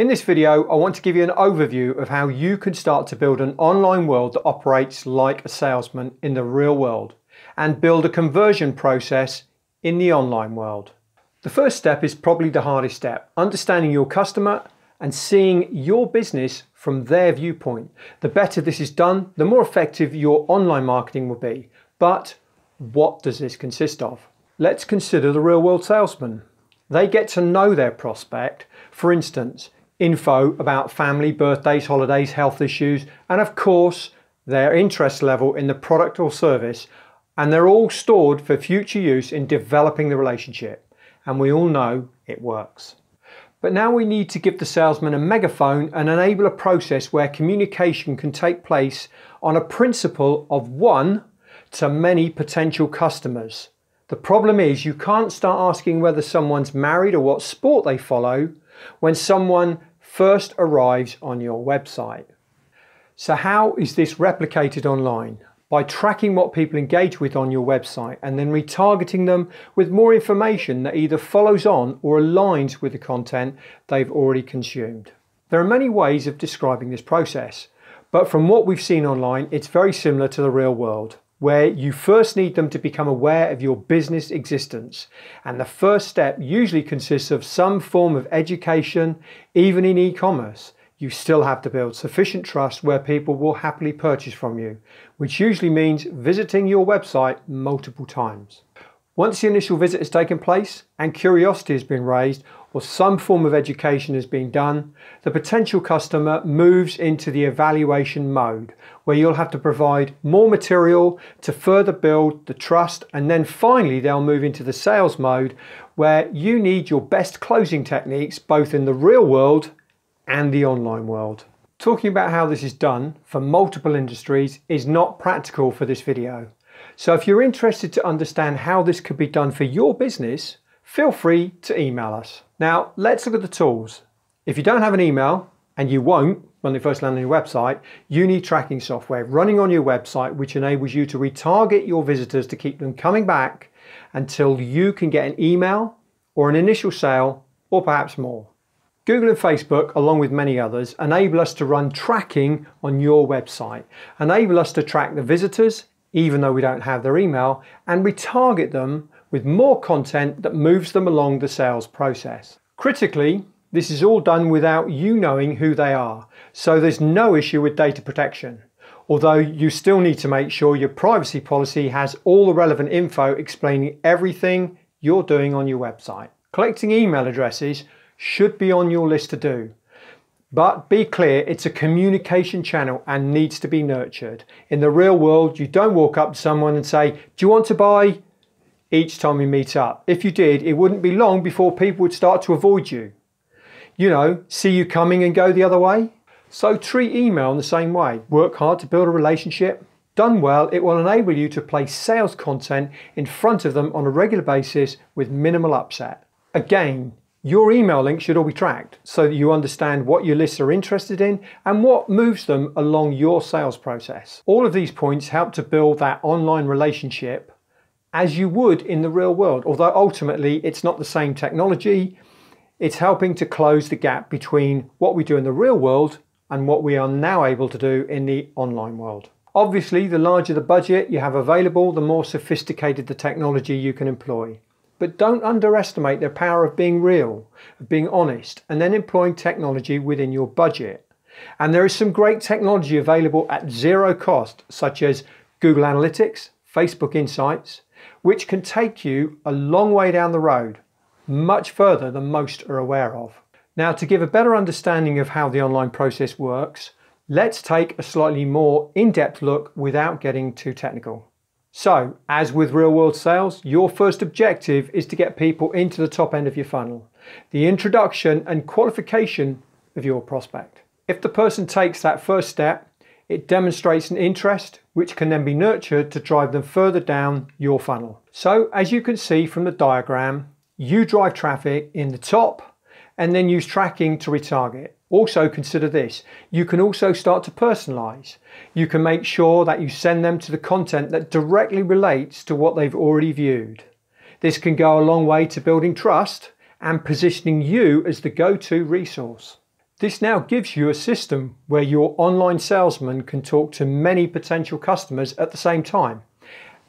In this video, I want to give you an overview of how you can start to build an online world that operates like a salesman in the real world and build a conversion process in the online world. The first step is probably the hardest step, understanding your customer and seeing your business from their viewpoint. The better this is done, the more effective your online marketing will be. But what does this consist of? Let's consider the real world salesman. They get to know their prospect. For instance, info about family, birthdays, holidays, health issues, and of course, their interest level in the product or service. And they're all stored for future use in developing the relationship. And we all know it works. But now we need to give the salesman a megaphone and enable a process where communication can take place on a principle of one to many potential customers. The problem is you can't start asking whether someone's married or what sport they follow when someone first arrives on your website. So how is this replicated online? By tracking what people engage with on your website and then retargeting them with more information that either follows on or aligns with the content they've already consumed. There are many ways of describing this process, but from what we've seen online, it's very similar to the real world, where you first need them to become aware of your business existence. And the first step usually consists of some form of education, even in e-commerce. You still have to build sufficient trust where people will happily purchase from you, which usually means visiting your website multiple times. Once the initial visit has taken place and curiosity has been raised or some form of education has been done, the potential customer moves into the evaluation mode, where you'll have to provide more material to further build the trust, and then finally they'll move into the sales mode, where you need your best closing techniques both in the real world and the online world. Talking about how this is done for multiple industries is not practical for this video. So if you're interested to understand how this could be done for your business, feel free to email us. Now let's look at the tools. If you don't have an email, and you won't when they first land on your website, you need tracking software running on your website which enables you to retarget your visitors to keep them coming back until you can get an email or an initial sale or perhaps more. Google and Facebook, along with many others, enable us to run tracking on your website, enable us to track the visitors, even though we don't have their email, and retarget them with more content that moves them along the sales process. Critically, this is all done without you knowing who they are, so there's no issue with data protection. Although you still need to make sure your privacy policy has all the relevant info explaining everything you're doing on your website. Collecting email addresses should be on your list to do. But be clear, it's a communication channel and needs to be nurtured. In the real world, you don't walk up to someone and say, "Do you want to buy?" each time we meet up. If you did, it wouldn't be long before people would start to avoid you. You know, see you coming and go the other way. So treat email in the same way. Work hard to build a relationship. Done well, it will enable you to place sales content in front of them on a regular basis with minimal upset. Again, your email link should all be tracked so that you understand what your lists are interested in and what moves them along your sales process. All of these points help to build that online relationship as you would in the real world, although ultimately it's not the same technology. It's helping to close the gap between what we do in the real world and what we are now able to do in the online world. Obviously, the larger the budget you have available, the more sophisticated the technology you can employ. But don't underestimate the power of being real, of being honest, and then employing technology within your budget. And there is some great technology available at zero cost, such as Google Analytics, Facebook Insights, which can take you a long way down the road, much further than most are aware of. Now, to give a better understanding of how the online process works, let's take a slightly more in-depth look without getting too technical. So, as with real-world sales, your first objective is to get people into the top end of your funnel, the introduction and qualification of your prospect. If the person takes that first step, it demonstrates an interest which can then be nurtured to drive them further down your funnel. So, as you can see from the diagram, you drive traffic in the top and then use tracking to retarget. Also consider this, you can also start to personalize. You can make sure that you send them to the content that directly relates to what they've already viewed. This can go a long way to building trust and positioning you as the go-to resource. This now gives you a system where your online salesman can talk to many potential customers at the same time,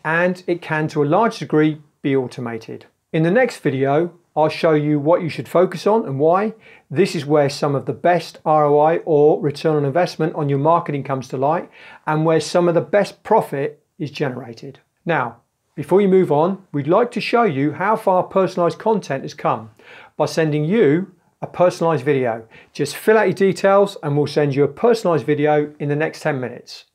and it can to a large degree be automated. In the next video, I'll show you what you should focus on and why. This is where some of the best ROI or return on investment on your marketing comes to light, and where some of the best profit is generated. Now, before you move on, we'd like to show you how far personalized content has come by sending you a personalized video. Just fill out your details and we'll send you a personalized video in the next 10 minutes.